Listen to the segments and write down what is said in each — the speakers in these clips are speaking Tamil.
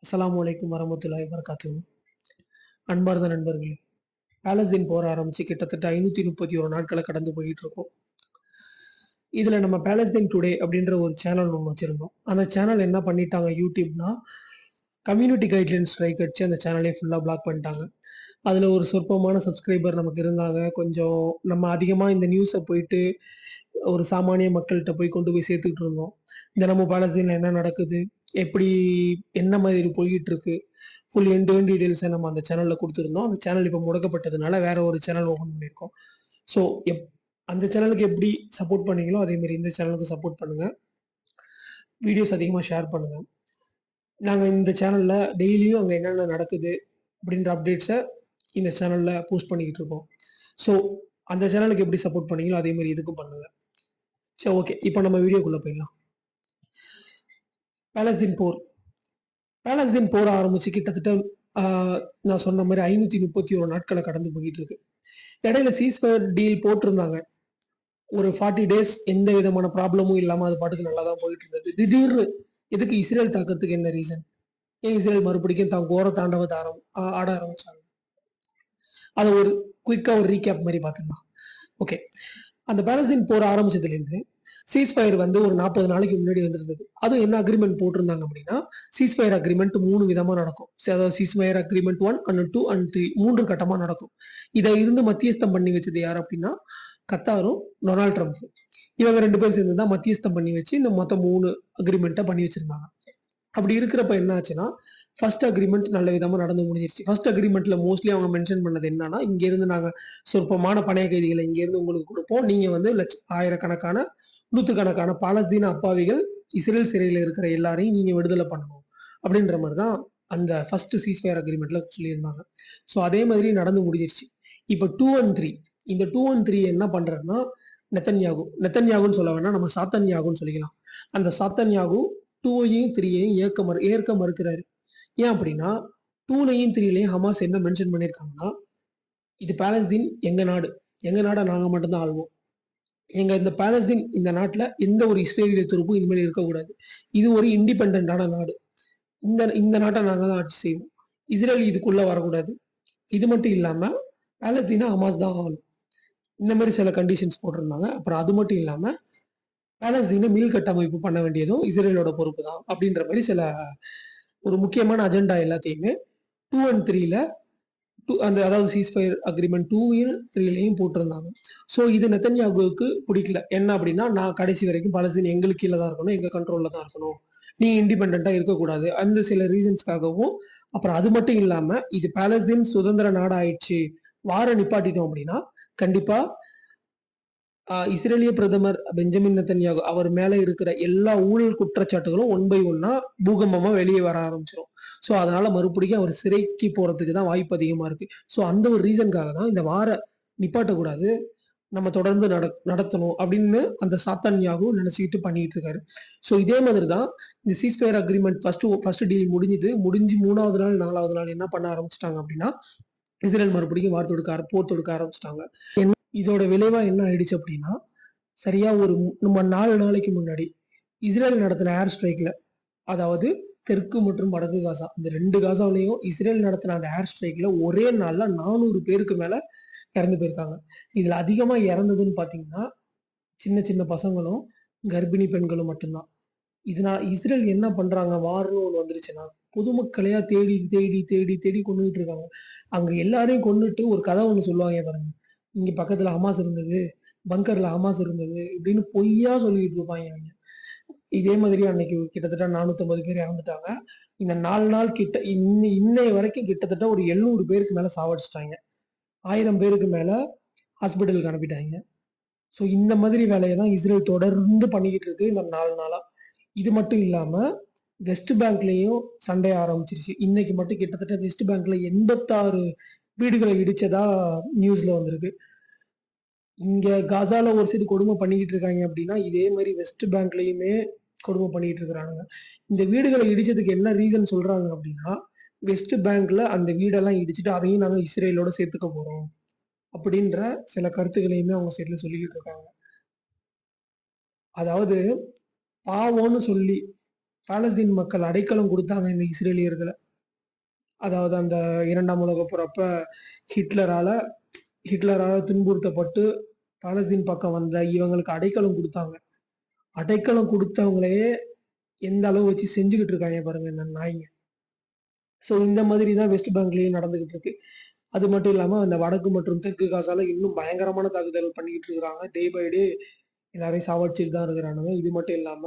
அஸ்ஸலாமு அலைக்கும் வரமத்துல்லாஹி வபரகாத்துஹு. அன்பார்ந்த நண்பர்களே, பாலஸ்தீன் போர் ஆரம்பிச்சு கிட்டத்தட்ட 531 நாட்களை கடந்து போயிட்டு இருக்கோம். இதுல நம்ம பாலஸ்தீன் டுடே அப்படின்ற ஒரு சேனல் ஒன்று வச்சிருந்தோம். அந்த சேனல் என்ன பண்ணிட்டாங்க யூடியூப்னா, கம்யூனிட்டி கைட்லைன் ஸ்ட்ரைக் அடிச்சு அந்த சேனலே ஃபுல்லா பிளாக் பண்ணிட்டாங்க. அதுல ஒரு சொற்பமான சப்ஸ்கிரைபர் நமக்கு இருந்தாங்க. கொஞ்சம் நம்ம அதிகமா இந்த நியூஸை போயிட்டு ஒரு சாமானிய மக்கள்கிட்ட போய் கொண்டு போய் சேர்த்துக்கிட்டு இருந்தோம். தினமும் பாலஸ்தீன்ல என்ன நடக்குது, எப்படி என்ன மாதிரி போய்கிட்டு இருக்கு, ஃபுல் எண்ட் டு எண்ட் டீடைல்ஸை நம்ம அந்த சேனல்ல கொடுத்துருந்தோம். அந்த சேனல் இப்போ முடக்கப்பட்டதுனால வேற ஒரு சேனல் ஓப்பன் பண்ணியிருக்கோம். ஸோ அந்த சேனலுக்கு எப்படி சப்போர்ட் பண்ணீங்களோ அதே மாதிரி இந்த சேனலுக்கு சப்போர்ட் பண்ணுங்க. வீடியோஸ் அதிகமாக ஷேர் பண்ணுங்க. நாங்கள் இந்த சேனல்ல டெய்லியும் அங்கே என்னென்ன நடக்குது அப்படின்ற அப்டேட்ஸை இந்த சேனல்ல போஸ்ட் பண்ணிக்கிட்டு இருக்கோம். ஸோ அந்த சேனலுக்கு எப்படி சப்போர்ட் பண்ணீங்களோ அதே மாதிரி இதுக்கும் பண்ணுங்க. சரி, ஓகே, இப்போ நம்ம வீடியோக்குள்ள போயிடலாம். பாலஸ்தீன் போர் பாலஸ்தீன் போர் ஆரம்பிச்சு கிட்டத்தட்ட நான் சொன்ன மாதிரி 531 நாட்களை கடந்து போயிட்டு இருக்கு. இடையில சீஸ்ஃபயர் டீல் போட்டிருந்தாங்க. ஒரு 40 டேஸ் எந்த விதமான ப்ராப்ளமும் இல்லாம அது பாட்டுக்கு நல்லா தான் போயிட்டு இருந்தது. திடீர்னு எதுக்கு இஸ்ரேல் தாக்குறதுக்கு என்ன ரீசன்? ஏன் இஸ்ரேல் மறுபடியும் தான் கோர தாண்டவத்தை ஆட ஆரம்பிச்சாங்க? அதை ஒரு குயிக்கா ஒரு ரீகேப் மாதிரி பார்த்துக்கலாம். ஓகே, அந்த பாலஸ்தீன் போர் ஆரம்பிச்சதுலேருந்து சீஸ்ஃபயர் வந்து ஒரு 40 நாளைக்கு முன்னாடி வந்திருந்தது. அதுவும் என்ன அக்ரிமெண்ட் போட்டிருந்தாங்க அப்படின்னா, சீஸ்ஃபயர் அக்ரிமெண்ட் 3 விதமா நடக்கும். அதாவது சீஸ்ஃபயர் அக்ரிமெண்ட் 1 அண்ட் 2 அண்ட் 3 3 கட்டமா நடக்கும். இதை இருந்து மத்தியஸ்தம் பண்ணி வச்சது யார் அப்படின்னா, கத்தாரும் டொனால்ட் ட்ரம்ப். இவங்க 2 பேரும் சேர்ந்து தான் மத்தியஸ்தம் பண்ணி வச்சு இந்த மொத்தம் 3 அக்ரிமெண்ட்டை பண்ணி வச்சிருந்தாங்க. அப்படி இருக்கிறப்ப என்ன ஆச்சுன்னா, ஃபர்ஸ்ட் அக்ரிமெண்ட் நல்ல விதமா நடந்து முடிஞ்சிருச்சு. ஃபர்ஸ்ட் அக்ரிமெண்ட்ல மோஸ்ட்லி அவங்க மென்ஷன் பண்ணது என்னன்னா, இங்க இருந்து நாங்க சொற்பமான பணைய கைதிகளை இங்க இருந்து உங்களுக்கு கொடுப்போம். நீங்க வந்து ஆயிரக்கணக்கான நூற்றுக்கணக்கான பாலஸ்தீன அப்பாவிகள் இஸ்ரேல் சிறையில் இருக்கிற எல்லாரையும் நீங்க விடுதலை பண்ணணும் அப்படின்ற மாதிரி தான் அந்த ஃபர்ஸ்ட் சீஸ்ஃபயர் அக்ரிமெண்ட்ல சொல்லியிருந்தாங்க. ஸோ அதே மாதிரி நடந்து முடிஞ்சிருச்சு. இப்போ 2 and 3 இந்த 2 and 3 என்ன பண்றதுன்னா, நெத்தன்யாகுன்னு சொல்ல வேணா, நம்ம சாத்தன்யாகுன்னு சொல்லிக்கலாம். அந்த சாத்தன்யாகு 2ஐயும் 3ஐயும் ஏற்க மறுக்கிறாரு. ஏன் அப்படின்னா, 2லையும் 3லையும் ஹமாஸ் என்ன மென்ஷன் பண்ணியிருக்காங்கன்னா, இது பாலஸ்தீன் எங்க நாடு, எங்க நாடை நாங்க மட்டும்தான் ஆள்வோம். எங்க இந்த பாலஸ்தீன் இந்த நாட்டுல எந்த ஒரு இஸ்ரேலிய துருப்பும் இனிமேல் இருக்கக்கூடாது. இது ஒரு இண்டிபெண்டான நாடு. இந்த இந்த நாட்டை நாங்க தான் ஆட்சி செய்வோம். இஸ்ரேல் இதுக்குள்ள வரக்கூடாது. இது மட்டும் இல்லாம பாலஸ்தீனா ஹமாஸ் தான் ஆகணும். இந்த மாதிரி சில கண்டிஷன்ஸ் போட்டிருந்தாங்க. அப்புறம் அது மட்டும் இல்லாம பாலஸ்தீனை மீள் கட்டமைப்பு பண்ண வேண்டியதும் இஸ்ரேலோட பொறுப்பு தான் அப்படின்ற மாதிரி சில ஒரு முக்கியமான அஜெண்டா எல்லாத்தையுமே 2 and 3ல அந்த அதாவது சீஸ்ஃபயர் அக்ரிமெண்ட் 2யும் 3லையும் போட்டிருந்தாங்க. ஸோ இது நெத்தன்யாகுவுக்கு பிடிக்கல. என்ன அப்படின்னா, நான் கடைசி வரைக்கும் பாலஸ்தீன் எங்களுக்கு கீழே தான் இருக்கணும், எங்க கண்ட்ரோல்ல தான் இருக்கணும், நீ இண்டிபெண்டா இருக்கக்கூடாது, அந்த சில ரீசன்ஸ்க்காகவும். அப்புறம் அது மட்டும் இல்லாம இது பாலஸ்தீன் சுதந்திர நாடு ஆயிடுச்சு, வார நிப்பாட்டிட்டோம் அப்படின்னா கண்டிப்பா இஸ்ரேலிய பிரதமர் பெஞ்சமின் நெத்தன்யாகு அவர் மேல இருக்கிற எல்லா ஊழல் குற்றச்சாட்டுகளும் 1 by 1 பூகம்பமா வெளியே வர ஆரம்பிச்சிடும். ஸோ அதனால மறுபடியும் அவர் சிறைக்கு போறதுக்கு தான் வாய்ப்பு அதிகமா இருக்கு. ஸோ அந்த ஒரு ரீசனுக்காக தான் இந்த வார நிப்பாட்டக்கூடாது, நம்ம தொடர்ந்து நடத்தணும் அப்படின்னு அந்த சாத்தான்யாகு நினைச்சுக்கிட்டு பண்ணிட்டு இருக்காரு. ஸோ இதே மாதிரி தான் இந்த சீஸ்ஃபயர் அக்ரிமெண்ட் ஃபர்ஸ்ட் டீல் முடிஞ்சு 3வது நாள் 4வது நாள் என்ன பண்ண ஆரம்பிச்சிட்டாங்க அப்படின்னா, இஸ்ரேல் மறுபடியும் போர் தொடுக்க ஆரம்பிச்சிட்டாங்க. இதோட விளைவா என்ன ஆயிடுச்சு அப்படின்னா, சரியா ஒரு நம்ம 4 நாளைக்கு முன்னாடி இஸ்ரேல் நடத்தின ஏர் ஸ்ட்ரைக்ல, அதாவது தெற்கு மற்றும் வடக்கு காசா இந்த 2 காசாவிலையும் இஸ்ரேல் நடத்தின அந்த ஏர் ஸ்ட்ரைக்ல ஒரே நாள்ல 400 பேருக்கு மேல இறந்து போயிருக்காங்க. இதுல அதிகமா இறந்ததுன்னு பாத்தீங்கன்னா சின்ன சின்ன பசங்களும் கர்ப்பிணி பெண்களும் மட்டும்தான். இதனால இஸ்ரேல் என்ன பண்றாங்க, வார்னு ஒண்ணு வந்துருச்சுன்னா பொதுமக்களையா தேடி தேடி தேடி தேடி கொண்டுகிட்டு இருக்காங்க. அங்க எல்லாரையும் கொண்டுட்டு ஒரு கதை ஒண்ணு சொல்லுவாங்க பாருங்க, இங்க பக்கத்துல ஹமாஸ் இருந்தது, பங்கர்ல ஹமாஸ் இருந்தது இப்படின்னு பொய்யா சொல்லிட்டு இருப்பாங்க அவங்க. இதே மாதிரி அன்னைக்கு கிட்டத்தட்ட 450 பேர் இறந்துட்டாங்க. இந்த 4 நாள் கிட்ட இன்னை வரைக்கும் கிட்டத்தட்ட ஒரு 700 பேருக்கு மேல சாவடிச்சிட்டாங்க. 1000 பேருக்கு மேல ஹாஸ்பிட்டலுக்கு அனுப்பிட்டாங்க. ஸோ இந்த மாதிரி வேலையை தான் இஸ்ரேல் தொடர்ந்து பண்ணிக்கிட்டு இருக்கு இந்த 4 நாளா. இது மட்டும் இல்லாம வெஸ்ட் பேங்க்லயும் சண்டை ஆரம்பிச்சிருச்சு. இன்னைக்கு மட்டும் கிட்டத்தட்ட வெஸ்ட் பேங்க்ல 86 வீடுகளை இடிச்சதா நியூஸ்ல வந்திருக்கு. இங்க காசால ஒரு சைடு கொடுமை பண்ணிக்கிட்டு இருக்காங்க அப்படின்னா, இதே மாதிரி வெஸ்ட் பேங்க்லயுமே கொடுமை பண்ணிட்டு இருக்கிறானுங்க. இந்த வீடுகளை இடிச்சதுக்கு என்ன ரீசன் சொல்றாங்க அப்படின்னா, வெஸ்ட் பேங்க்ல அந்த வீடெல்லாம் இடிச்சுட்டு அதையும் நாங்க இஸ்ரேலோட சேர்த்துக்க போறோம் அப்படின்ற சில கருத்துக்களையுமே அவங்க சைட்ல சொல்லிக்கிட்டு இருக்காங்க. அதாவது பாவம்னு சொல்லி பாலஸ்தீன் மக்கள் அடைக்கலம் கொடுத்தாங்க இந்த இஸ்ரேலியர்களை. அதாவது அந்த 2ஆம் உலகப் போறப்ப ஹிட்லரால ஹிட்லரால துன்புறுத்தப்பட்டு பாலஸ்தீன் பக்கம் வந்த இவங்களுக்கு அடைக்கலம் கொடுத்தாங்க. அடைக்கலம் கொடுத்தவங்களையே எந்த அளவு வச்சு செஞ்சுக்கிட்டு இருக்காங்க பாருங்க இந்த நாய்ங்க. ஸோ இந்த மாதிரி தான் வெஸ்ட் பேங்க்லயும் நடந்துகிட்டு இருக்கு. அது மட்டும் இல்லாம அந்த வடக்கு மற்றும் தெற்கு காசால இன்னும் பயங்கரமான தாக்குதல் பண்ணிக்கிட்டு இருக்கிறாங்க. டே பை டே எல்லாரையும் சாவடிச்சுட்டு தான் இருக்கிறானுங்க. இது மட்டும் இல்லாம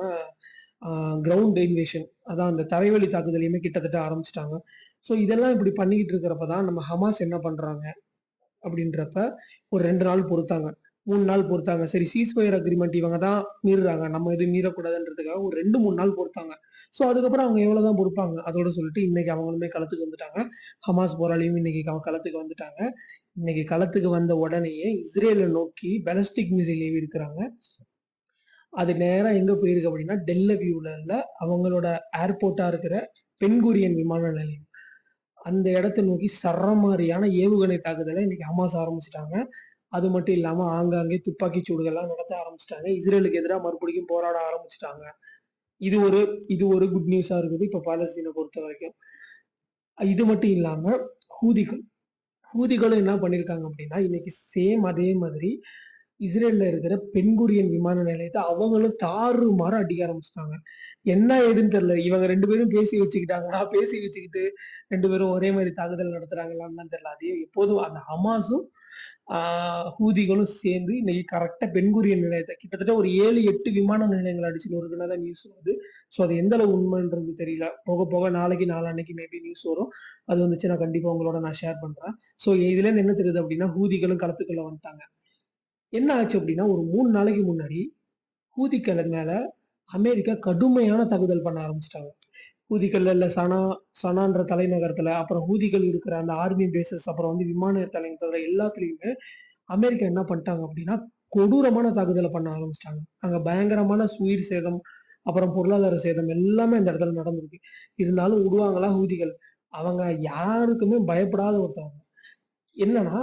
கிரவுண்ட் இன்வேஷன், அதான் அந்த தரைவழி தாக்குதலையுமே கிட்டத்தட்ட ஆரம்பிச்சிட்டாங்க. ஸோ இதெல்லாம் இப்படி பண்ணிக்கிட்டு இருக்கிறப்ப தான் நம்ம ஹமாஸ் என்ன பண்றாங்க அப்படின்றப்ப ஒரு 2 நாள் பொறுத்தாங்க, 3 நாள் பொறுத்தாங்க. சரி சீஸ்ஃபயர் அக்ரிமெண்ட் இவங்க தான் மீறுறாங்க, நம்ம எதுவும் மீறக்கூடாதுன்றதுக்காக ஒரு 2-3 நாள் பொறுத்தாங்க. ஸோ அதுக்கப்புறம் அவங்க எவ்வளவுதான் பொறுப்பாங்க அதோட சொல்லிட்டு இன்னைக்கு அவங்களுமே களத்துக்கு வந்துட்டாங்க. ஹமாஸ் போராளியும் இன்னைக்கு களத்துக்கு வந்துட்டாங்க. இன்னைக்கு களத்துக்கு வந்த உடனேயே இஸ்ரேலை நோக்கி பாலிஸ்டிக் மிசைல் ஏவி இருக்கிறாங்க. அது நேரா எங்க போயிருக்கு அப்படின்னா டெல்லவியூல அவங்களோட ஏர்போர்ட்டா இருக்கிற பென்குரியன் விமான நிலையம், அந்த இடத்தை நோக்கி சரமாரியான ஏவுகணை தாக்குதலை இன்னைக்கு ஹமாஸ் ஆரம்பிச்சிட்டாங்க. அது மட்டும் இல்லாம ஆங்காங்கே துப்பாக்கி சூடுகள்லாம் நடத்த ஆரம்பிச்சிட்டாங்க. இஸ்ரேலுக்கு எதிராக மறுபடியும் போராட ஆரம்பிச்சிட்டாங்க. இது ஒரு குட் நியூஸா இருக்குது இப்ப பாலஸ்தீனை பொறுத்த வரைக்கும். இது மட்டும் இல்லாம ஹூதிகளும் என்ன பண்ணிருக்காங்க அப்படின்னா இன்னைக்கு சேம் அதே மாதிரி இஸ்ரேல்ல இருக்கிற பென்குரியன் விமான நிலையத்தை அவங்களும் தாறுமாற அடிக்க ஆரம்பிச்சிட்டாங்க. என்ன ஏதுன்னு தெரியல. இவங்க 2 பேரும் பேசி வச்சுக்கிட்டு 2 பேரும் ஒரே மாதிரி தாக்குதல் நடத்துறாங்களான்னு தான் தெரியல. அதே எப்போதும் அந்த ஹமாஸும் ஹூதிகளும் சேர்ந்து இன்னைக்கு கரெக்டா பென்குரியன் நிலையத்தை கிட்டத்தட்ட ஒரு 7-8 விமான நிலையங்கள் அடிச்சு நொறுக்குனதா நியூஸ் வருது. ஸோ அது எந்த அளவு உண்மைன்றது தெரியல. போக போக நாளைக்கு நாளான்னைக்கு மேபி நியூஸ் வரும். அது வந்துச்சு நான் கண்டிப்பா உங்களோட நான் ஷேர் பண்றேன். ஸோ இதுல இருந்து என்ன தெரியுது அப்படின்னா ஹூதிகளும் களத்துக்குள்ள வந்துட்டாங்க. என்ன ஆச்சு அப்படின்னா ஒரு 3 நாளைக்கு முன்னாடி ஹூதிகள் மேல அமெரிக்கா கடுமையான தாக்குதல் பண்ண ஆரம்பிச்சிட்டாங்க. ஹூதிகள் இல்ல சனான்ற தலைநகரத்துல, அப்புறம் ஹூதிகள் இருக்கிற அந்த ஆர்மி பேசஸ், அப்புறம் வந்து விமான தலைநகரத்துல எல்லாத்துலயுமே அமெரிக்கா என்ன பண்ணிட்டாங்க அப்படின்னா கொடூரமான தாக்குதலை பண்ண ஆரம்பிச்சிட்டாங்க. அங்க பயங்கரமான உயிர் சேதம், அப்புறம் பொருளாதார சேதம் எல்லாமே இந்த இடத்துல நடந்திருக்கு. இருந்தாலும் விடுவாங்களா ஹூதிகள்? அவங்க யாருக்குமே பயப்படாத ஒருத்தவங்க. என்னன்னா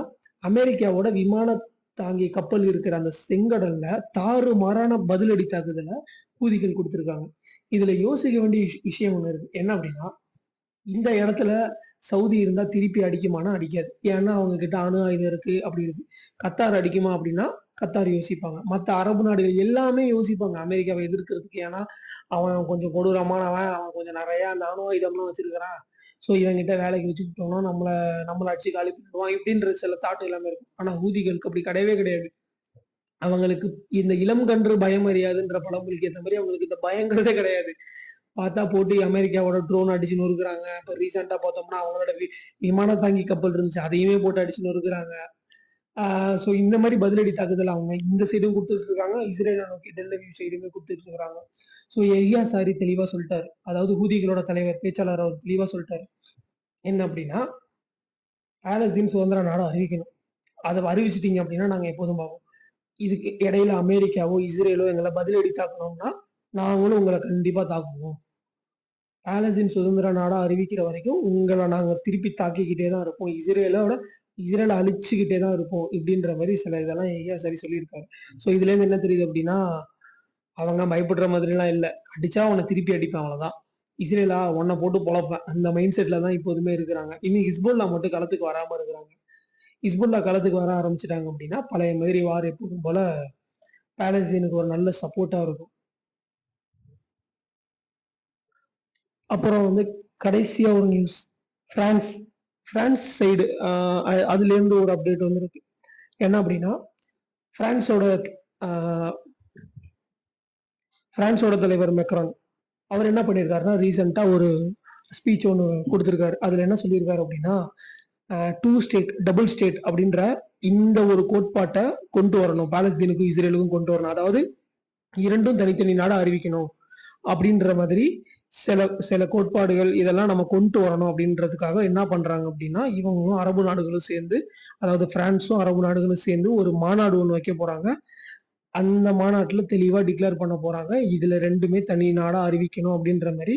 அமெரிக்காவோட விமான தாங்கி கப்பல் இருக்கிற அந்த செங்கடல்ல தாறுமாறான பதிலடி தாக்குதலை ஹூதிகள் கொடுத்திருக்காங்க. இதுல யோசிக்க வேண்டிய விஷயம் ஒண்ணு இருக்கு. என்ன அப்படின்னா இந்த இடத்துல சவுதி இருந்தா திருப்பி அடிக்குமானா அடிக்காது. ஏன்னா அவங்க கிட்ட அணு ஆயுதம் இருக்கு, அப்படி இருக்கு. கத்தார் அடிக்குமா அப்படின்னா கத்தார் யோசிப்பாங்க. மற்ற அரபு நாடுகள் எல்லாமே யோசிப்பாங்க அமெரிக்காவை எதிர்க்கிறதுக்கு. ஏன்னா அவன் கொஞ்சம் கொடூரமானவன், அவன் கொஞ்சம் நிறைய அந்த அணு ஆயுதம்லாம் வச்சிருக்கிறான். ஸோ இவங்கிட்ட வேலைக்கு வச்சுக்கிட்டோம்னா நம்மளை அடிச்சு காலி பண்ணிடுவான் இப்படின்ற சில தாட்டு எல்லாமே இருக்கும். ஆனா ஹூதிகளுக்கு அப்படி கிடையவே கிடையாது. அவங்களுக்கு இந்த இளம் கன்று பயம் அறியாதுன்ற பழமொழிக்கு ஏற்ற மாதிரி அவங்களுக்கு இந்த பயங்கிறதே கிடையாது. பார்த்தா போட்டு அமெரிக்காவோட ட்ரோன் அடிச்சு நொறுக்குறாங்க. இப்ப ரீசெண்டா பார்த்தோம்னா அவங்களோட விமான தாங்கி கப்பல் இருந்துச்சு, அதையுமே போட்டு அடிச்சு நொறுக்குறாங்க. ஸோ இந்த மாதிரி பதிலடி தாக்குதல் அவங்க இந்த சைடும் கொடுத்துட்டு இருக்காங்க, இஸ்ரேலை நோக்கி டெல்லவியூ சைடுமே கொடுத்துட்டு இருக்காங்க. ஸோ எய்யா சாரி தெளிவா சொல்லிட்டாரு. அதாவது ஹூதிகளோட தலைவர் பேச்சாளர் அவர் தெளிவா சொல்லிட்டாரு. என்ன அப்படின்னா பாலஸ்தீன் சுதந்திர நாடு அறிவிக்கணும். அதை அறிவிச்சிட்டீங்க அப்படின்னா நாங்க எப்போதும் பார்ப்போம். இதுக்கு இடையில அமெரிக்காவோ இஸ்ரேலோ எங்களை பதிலடி தாக்கணும்னா நாங்களும் உங்களை கண்டிப்பா தாக்குவோம். பாலஸ்தீன் சுதந்திர நாடா அறிவிக்கிற வரைக்கும் உங்களை நாங்க திருப்பி தாக்கிக்கிட்டே தான் இருப்போம். இஸ்ரேலை அழிச்சுக்கிட்டே தான் இருப்போம் இப்படின்ற மாதிரி சில இதெல்லாம் ஐயா சரி சொல்லியிருக்காரு. ஸோ இதுல இருந்து என்ன தெரியுது அப்படின்னா அவங்க பயப்படுற மாதிரி எல்லாம் இல்லை. அடிச்சா உன்னை திருப்பி அடிப்பேன், அவ்வளவுதான். இஸ்ரேலா உன்னை போட்டு பொழப்பேன், அந்த மைண்ட் செட்ல தான் இப்போதுமே இருக்கிறாங்க. இன்னும் ஹிஸ்புல்லா மட்டும் களத்துக்கு வராம இருக்கிறாங்க. ஹிஸ்புல்லா களத்துக்கு வர ஆரம்பிச்சிட்டாங்க அப்படின்னா பழைய மாதிரி வார் எப்போதும் போல பாலஸ்தீனுக்கு ஒரு நல்ல சப்போர்ட்டா இருக்கும். அப்புறம் வந்து கடைசியா ஒரு நியூஸ், பிரான்ஸ் சைடு அதுல இருந்து ஒரு அப்டேட் வந்துருக்கு. என்ன அப்படின்னா பிரான்ஸோட தலைவர் மெக்ரான் அவர் என்ன பண்ணியிருக்காருன்னா ரீசெண்டா ஒரு ஸ்பீச் ஒன்று கொடுத்திருக்காரு. அதுல என்ன சொல்லியிருக்காரு அப்படின்னா 2 ஸ்டேட் டபுள் ஸ்டேட் அப்படின்ற இந்த ஒரு கோட்பாட்டை கொண்டு வரணும், பாலஸ்தீனுக்கும் இஸ்ரேலுக்கும் கொண்டு வரணும். அதாவது இரண்டும் தனித்தனி நாடு அறிவிக்கணும் அப்படின்ற மாதிரி சில கோட்பாடுகள் இதெல்லாம் நம்ம கொண்டு வரணும் அப்படின்றதுக்காக என்ன பண்றாங்க அப்படின்னா இவங்களும் அரபு நாடுகளும் சேர்ந்து, அதாவது பிரான்ஸும் அரபு நாடுகளும் சேர்ந்து ஒரு மாநாடு ஒன்று வைக்க போறாங்க. அந்த மாநாட்டுல தெளிவா டிக்ளேர் பண்ண போறாங்க, இதுல 2மே தனி நாடா அறிவிக்கணும் அப்படின்ற மாதிரி.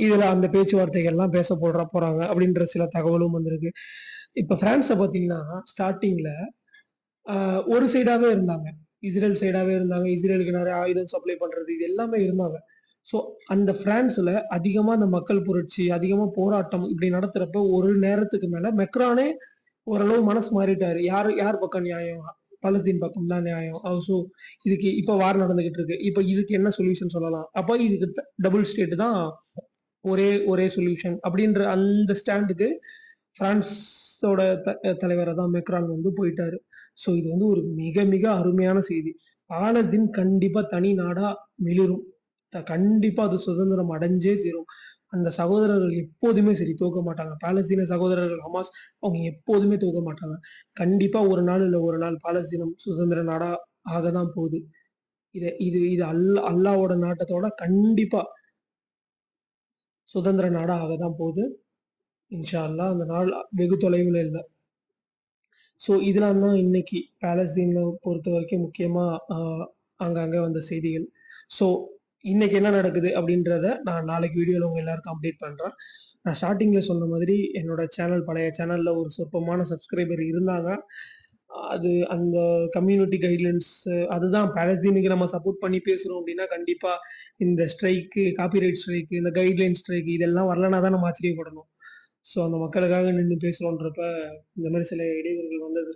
இதுல அந்த பேச்சுவார்த்தைகள்லாம் பேச போறாங்க அப்படின்ற சில தகவலும் வந்திருக்கு. இப்ப பிரான்ஸை பாத்தீங்கன்னா ஸ்டார்டிங்ல ஒரு சைடாவே இருந்தாங்க, இஸ்ரேல் சைடாவே இருந்தாங்க. இஸ்ரேலுக்கு நிறைய ஆயுதம் சப்ளை பண்றது இது எல்லாமே இருந்தாங்க. ஸோ அந்த பிரான்ஸ்ல அதிகமா அந்த மக்கள் புரட்சி, அதிகமா போராட்டம் இப்படி நடத்துறப்ப ஒரு நேரத்துக்கு மேல மெக்ரானே ஓரளவு மனசு மாறிட்டாரு. யார் யார் பக்கம் நியாயம்? பாலஸ்தீன் பக்கம் தான் நியாயம். ஸோ இதுக்கு இப்ப வார் நடந்துகிட்டு இருக்கு. இப்ப இதுக்கு என்ன சொல்யூஷன் சொல்லலாம்? அப்ப இதுக்கு டபுள் ஸ்டேட் தான் ஒரே ஒரே சொல்யூஷன் அப்படின்ற அந்த ஸ்டாண்டுக்கு பிரான்ஸோட தலைவரை தான் மெக்ரான் வந்து போயிட்டாரு. ஸோ இது வந்து ஒரு மிக மிக அருமையான செய்தி. பாலஸ்தீன் கண்டிப்பா தனி நாடா மிளிரும். கண்டிப்பா அது சுதந்திரம் அடைஞ்சே தீரும். அந்த சகோதரர்கள் எப்போதுமே சரி தோக்க மாட்டாங்க. பாலஸ்தீன சகோதரர்கள் ஹமாஸ் அவங்க எப்போதுமே தோக்க மாட்டாங்க. கண்டிப்பா ஒரு நாள் இல்ல ஒரு நாள் பாலஸ்தீனம் சுதந்திர நாடா ஆகதான் போகுது. இது இது அல்லாவோட நாட்டத்தோட கண்டிப்பா சுதந்திர நாடா ஆகதான் போகுது. இன்ஷா அல்லாஹ் அந்த நாள் வெகு தொலைவில் இல்ல. ஸோ இதெல்லாம் தான் இன்னைக்கு பாலஸ்தீன பொறுத்தவரைக்கும் முக்கியமா அங்கங்க வந்த செய்திகள். ஸோ இன்னைக்கு என்ன நடக்குது அப்படின்றத நான் நாளைக்கு வீடியோல உங்க எல்லாருக்கும் அப்டேட் பண்றேன். நான் ஸ்டார்ட்டிங்ல சொன்ன மாதிரி என்னோட சேனல் பழைய சேனல்ல ஒரு சொற்பமான சப்ஸ்கிரைபர் இருந்தாங்க. அது அந்த கம்யூனிட்டி கைட்லைன்ஸ் அதுதான் பாலஸ்தீனுக்கு நம்ம சப்போர்ட் பண்ணி பேசுறோம் அப்படின்னா, கண்டிப்பா இந்த ஸ்ட்ரைக்கு, காப்பிரைட் ஸ்ட்ரைக், இந்த கைட்லைன் ஸ்ட்ரைக் இதெல்லாம் வரலனா தான் நம்ம ஆச்சரியப்படணும். ஸோ அந்த மக்களுக்காக நின்னு பேசுறோன்றப்ப இந்த மாரி சில இடையூறுகள் வந்தது.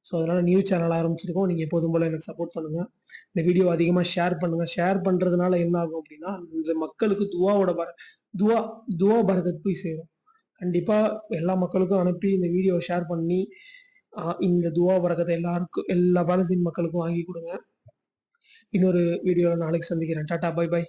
ஸோ அதனால நியூஸ் சேனல் ஆரம்பிச்சிருக்கோம். நீங்க எப்போதும் போல எனக்கு சப்போர்ட் பண்ணுங்க. இந்த வீடியோ அதிகமா ஷேர் பண்ணுங்க. ஷேர் பண்றதுனால என்ன ஆகும் அப்படின்னா, இந்த மக்களுக்கு துவா துவா பரக்கத் போய் சேரும். கண்டிப்பா எல்லா மக்களுக்கும் அனுப்பி இந்த வீடியோவ ஷேர் பண்ணி, இந்த துவா பரக்கத்த எல்லா பாலஸ்தீன் மக்களுக்கும் வாங்கி குடுங்க. இன்னொரு வீடியோல நாளைக்கு சந்திக்கிறேன். டாடா, பை பை.